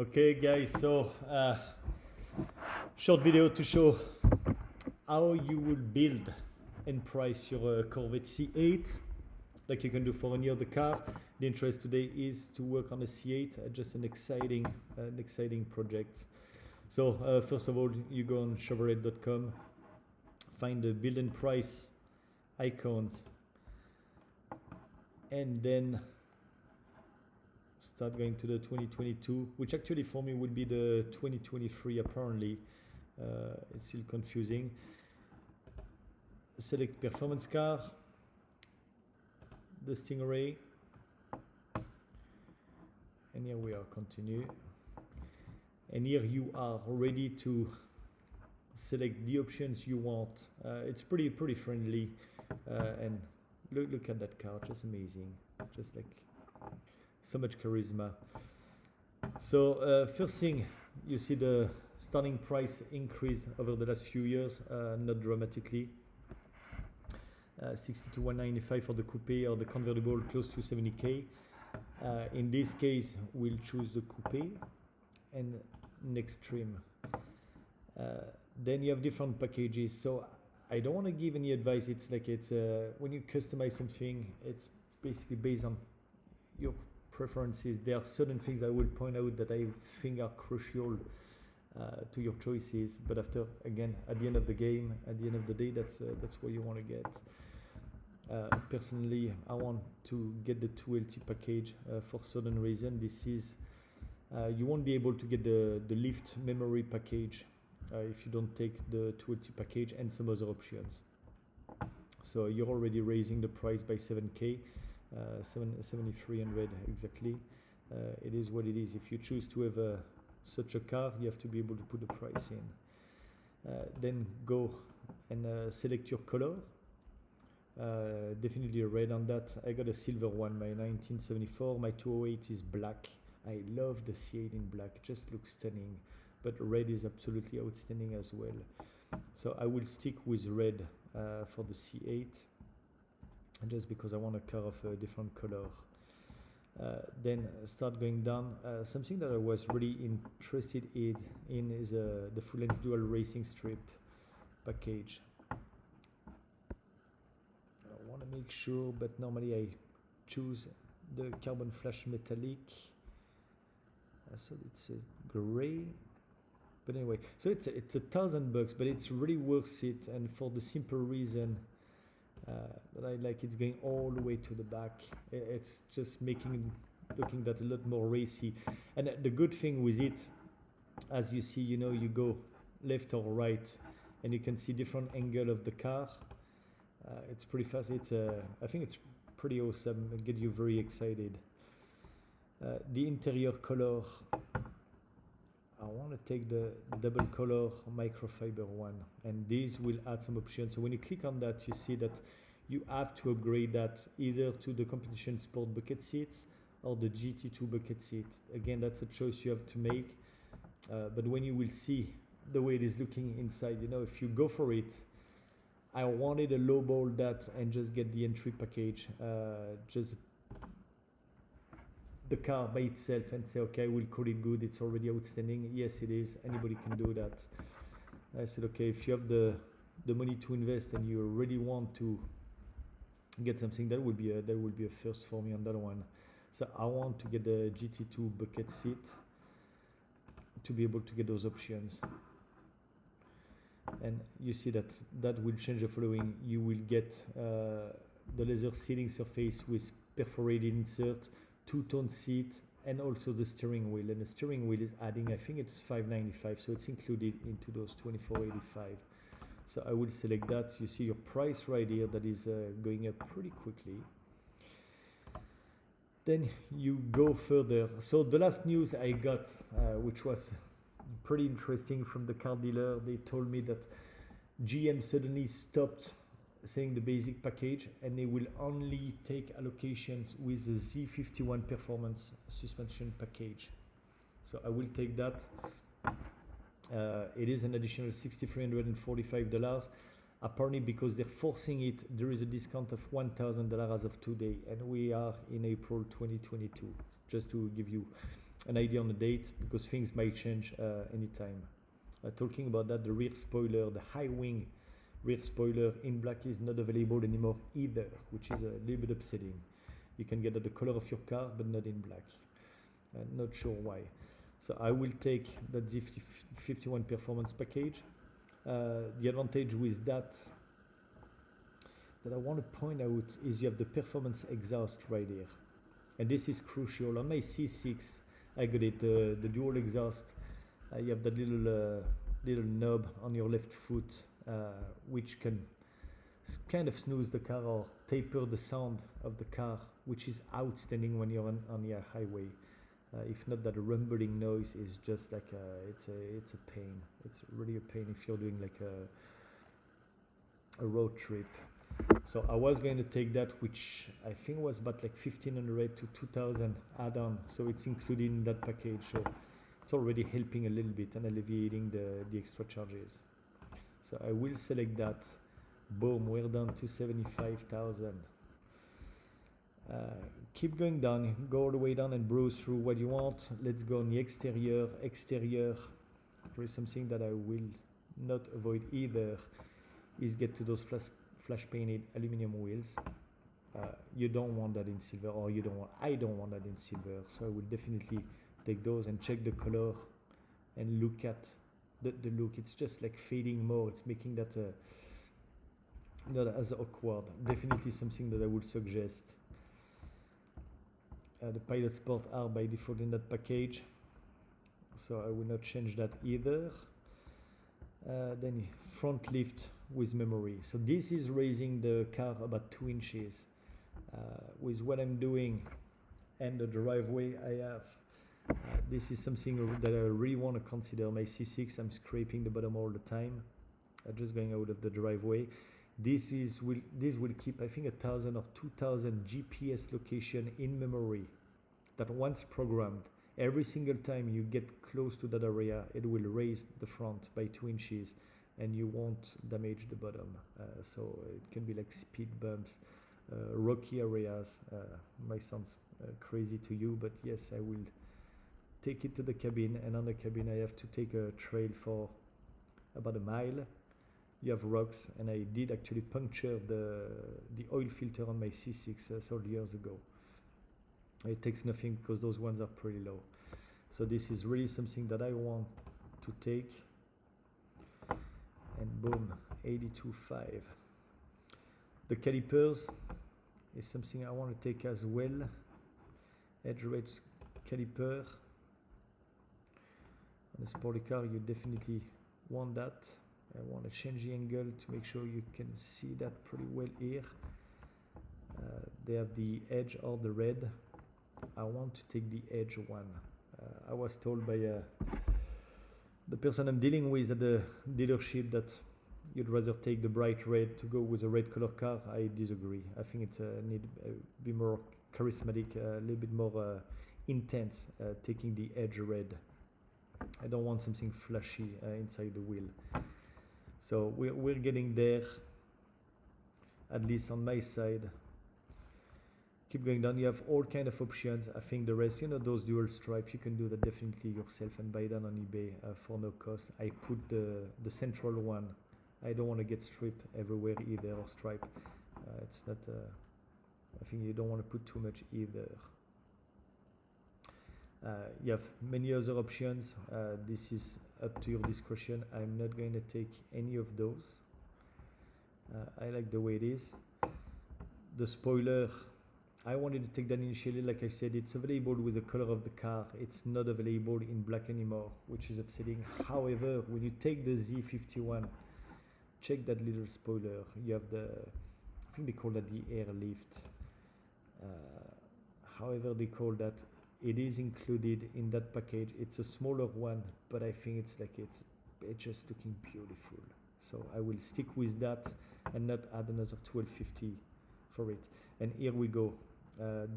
Okay guys, so short video to show how you will build and price your Corvette C8 like you can do for any other car. The interest today is to work on the C8, just an exciting project. So first of all, you go on Chevrolet.com, find the build and price icons, and then start going to the 2022, which actually for me would be the 2023 apparently. It's still confusing. Select performance car, the Stingray, and here we are, continue. And here you are ready to select the options you want. It's pretty friendly, and look at that car, just amazing, just like so much charisma. So first thing, you see the starting price increase over the last few years, not dramatically. 60 to 195 for the coupe, or the convertible close to 70k. In this case, we'll choose the coupe and next trim. Then you have different packages. So I don't want to give any advice. It's like when you customize something, it's basically based on your preferences. There are certain things I will point out that I think are crucial to your choices, but after, again, at the end of the game, at the end of the day, that's what you want to get. Personally, I want to get the 2LT package for certain reason. This is you won't be able to get the lift memory package if you don't take the 2LT package and some other options. So you're already raising the price by 7k. 7,300 exactly. It is what it is. If you choose to have such a car, you have to be able to put the price in. Then go and select your color. Definitely a red on that. I got a silver one, my 1974. My 208 is black. I love the C8 in black. It just looks stunning. But red is absolutely outstanding as well. So I will stick with red for the C8. Just because I want a car of a different color. Then start going down. Something that I was really interested in is the full-length dual racing strip package. I want to make sure, but normally I choose the carbon flash metallic. So it's a gray. But anyway, so it's $1,000, but it's really worth it, and for the simple reason that I like it's going all the way to the back. It's just looking that a lot more racy. And the good thing with it, as you see, you go left or right, and you can see different angle of the car. It's pretty fast. I think it's pretty awesome. It get you very excited. The interior color, I want to take the double color microfiber one, and these will add some options. So when you click on that, you see that you have to upgrade that either to the competition sport bucket seats or the GT2 bucket seat. Again, that's a choice you have to make. But when you will see the way it is looking inside, if you go for it, I wanted to lowball that and just get the entry package, just the car by itself, and say, okay, we'll call it good. It's already outstanding. Yes, it is. Anybody can do that. I said, okay, if you have the money to invest and you really want to get something, that would be a first for me on that one. So I want to get the GT2 bucket seat to be able to get those options. And you see that will change the following. You will get the leather sealing surface with perforated insert, two-tone seat, and also the steering wheel. And the steering wheel is adding, I think it's $595, so it's included into those $24.85. So I will select that. You see your price right here that is going up pretty quickly. Then you go further. So the last news I got, which was pretty interesting from the car dealer, they told me that GM suddenly stopped selling the basic package, and they will only take allocations with the Z51 performance suspension package. So I will take that. It is an additional $6,345. Apparently, because they're forcing it, there is a discount of $1,000 as of today, and we are in April 2022. Just to give you an idea on the date because things might change anytime. Talking about that, the rear spoiler, the high wing rear spoiler in black is not available anymore either, which is a little bit upsetting. You can get the color of your car, but not in black. Not sure why. So I will take that Z51 performance package. The advantage with that I want to point out is you have the performance exhaust right here. And this is crucial. On my C6, I got it, the dual exhaust. You have that little knob on your left foot, which can kind of snooze the car or taper the sound of the car, which is outstanding when you're on your highway. If not, that rumbling noise is just like it's a pain. It's really a pain if you're doing like a road trip. So I was going to take that, which I think was about like 1,500 to 2,000 add-on. So it's included in that package. So it's already helping a little bit and alleviating the extra charges. So I will select that. Boom, we're down to 75,000. Keep going down, go all the way down and browse through what you want. Let's go on the exterior. There is something that I will not avoid either, is get to those flash painted aluminum wheels. You don't want that in silver, or I don't want that in silver, so I will definitely take those and check the color and look at the look. It's just like fading more. It's making that not as awkward. Definitely something that I would suggest. The Pilot Sport are by default in that package, so I will not change that either. Then front lift with memory. So this is raising the car about 2 inches. With what I'm doing and the driveway I have, this is something that I really want to consider. My C6, I'm scraping the bottom all the time, just going out of the driveway. This will keep, I think, 1,000 or 2,000 GPS location in memory that once programmed, every single time you get close to that area, it will raise the front by 2 inches and you won't damage the bottom. So it can be like speed bumps, rocky areas. Might sound crazy to you, but yes, I will take it to the cabin, and on the cabin I have to take a trail for about a mile. You have rocks, and I did actually puncture the oil filter on my C6 several years ago. It takes nothing because those ones are pretty low. So this is really something that I want to take. And boom, 82.5. The calipers is something I want to take as well. Edge rates caliper. On a sporty car, you definitely want that. I want to change the angle to make sure you can see that pretty well here. They have the edge or the red. I want to take the edge one. I was told by the person I'm dealing with at the dealership that you'd rather take the bright red to go with a red color car. I disagree. I think it's need to be more charismatic, a little bit more intense, taking the edge red. I don't want something flashy inside the wheel. So we're getting there, at least on my side. Keep going down. You have all kind of options. I think the rest, those dual stripes, you can do that definitely yourself and buy them on eBay for no cost. I put the central one. I don't want to get strip everywhere either, or stripe. It's not. I think you don't want to put too much either. You have many other options. This is up to your discretion. I'm not going to take any of those. I like the way it is. The spoiler, I wanted to take that initially. Like I said, it's available with the color of the car. It's not available in black anymore, which is upsetting. However, when you take the Z51, check that little spoiler. You have I think they call that the air lift. However they call that, it is included in that package. It's a smaller one, but I think it's just looking beautiful. So I will stick with that and not add another $12.50 for it. And here we go.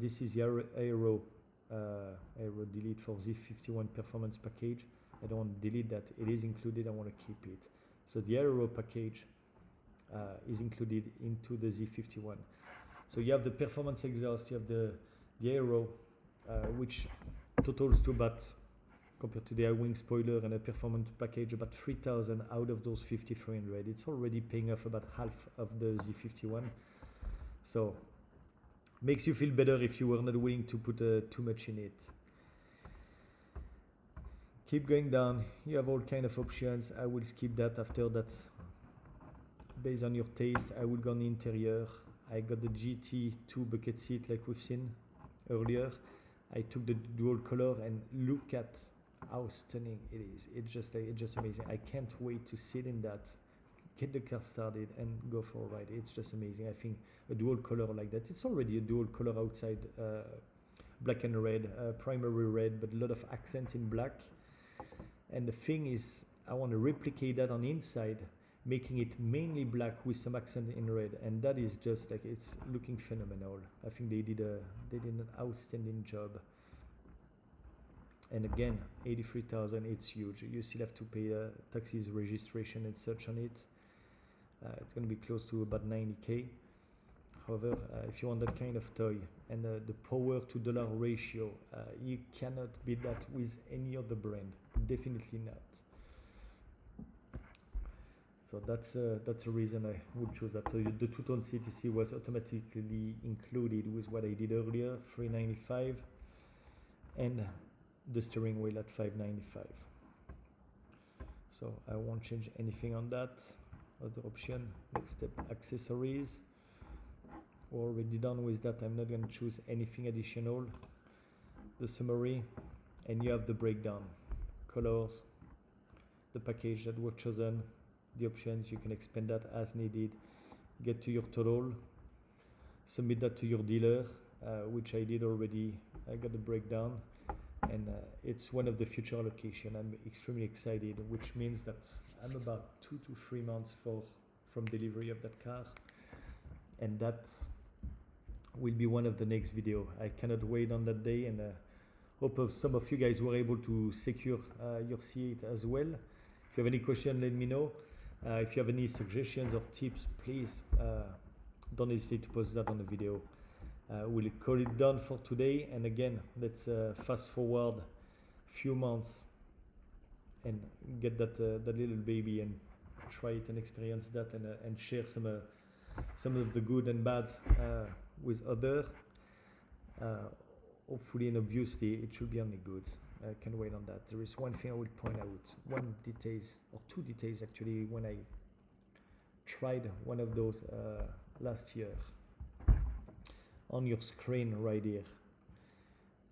This is the aero delete for Z51 performance package. I don't want to delete that. It is included. I want to keep it. So the aero package is included into the Z51. So you have the performance exhaust. You have the aero, which totals to about, compared to the wing spoiler and a performance package, about 3,000 out of those 5,300. It's already paying off about half of the Z51. So makes you feel better if you were not willing to put too much in it. Keep going down. You have all kind of options. I will skip that after. That's based on your taste. I will go on the interior. I got the GT2 bucket seat like we've seen earlier. I took the dual color and look at how stunning it is. It's just amazing. I can't wait to sit in that, get the car started and go for a ride. It's just amazing. I think a dual color like that, it's already a dual color outside, black and red, primary red, but a lot of accent in black. And the thing is, I want to replicate that on the inside, making it mainly black with some accent in red, and that is just like, it's looking phenomenal. I think they did an outstanding job. And again, 83,000, it's huge. You still have to pay taxes, registration and such on it. It's going to be close to about 90K. However, if you want that kind of toy and the power to dollar ratio, you cannot beat that with any other brand. Definitely not. So that's the reason I would choose that. So the two-tone seat, you see, was automatically included with what I did earlier, $395, and the steering wheel at $595. So I won't change anything on that. Other option, next step, accessories. We're already done with that. I'm not going to choose anything additional. The summary, and you have the breakdown, colors, the package that were chosen, the options. You can expand that as needed. Get to your total, submit that to your dealer, which I did already. I got the breakdown, and it's one of the future allocation. I'm extremely excited, which means that I'm about 2 to 3 months from delivery of that car, and that will be one of the next video. I cannot wait on that day, and hope some of you guys were able to secure your C8 as well. If you have any question, let me know. If you have any suggestions or tips, please don't hesitate to post that on the video. We'll call it done for today, and again, let's fast forward a few months and get that little baby and try it and experience that, and share some of the good and bads with others. Hopefully and obviously it should be only good. I can wait on that. There is one thing I will point out, one details, or two details actually, when I tried one of those last year. On your screen right here,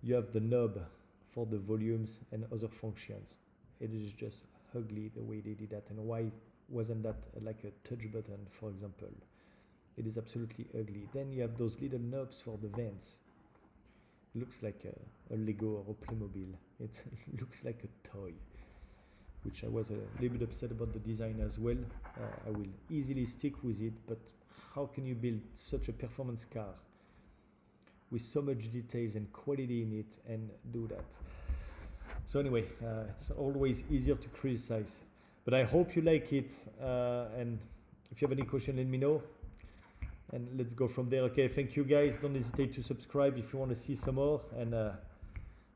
you have the knob for the volumes and other functions. It is just ugly the way they did that, and why wasn't that like a touch button, for example? It is absolutely ugly. Then you have those little knobs for the vents. It looks like a Lego or a Playmobil. It looks like a toy, which I was a little bit upset about the design as well. I will easily stick with it, but how can you build such a performance car with so much details and quality in it and do that? So anyway, it's always easier to criticize, but I hope you like it, and if you have any question, let me know, and let's go from there. Okay, thank you guys. Don't hesitate to subscribe if you want to see some more, and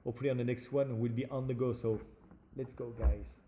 hopefully on the next one we'll be on the go. So let's go, guys.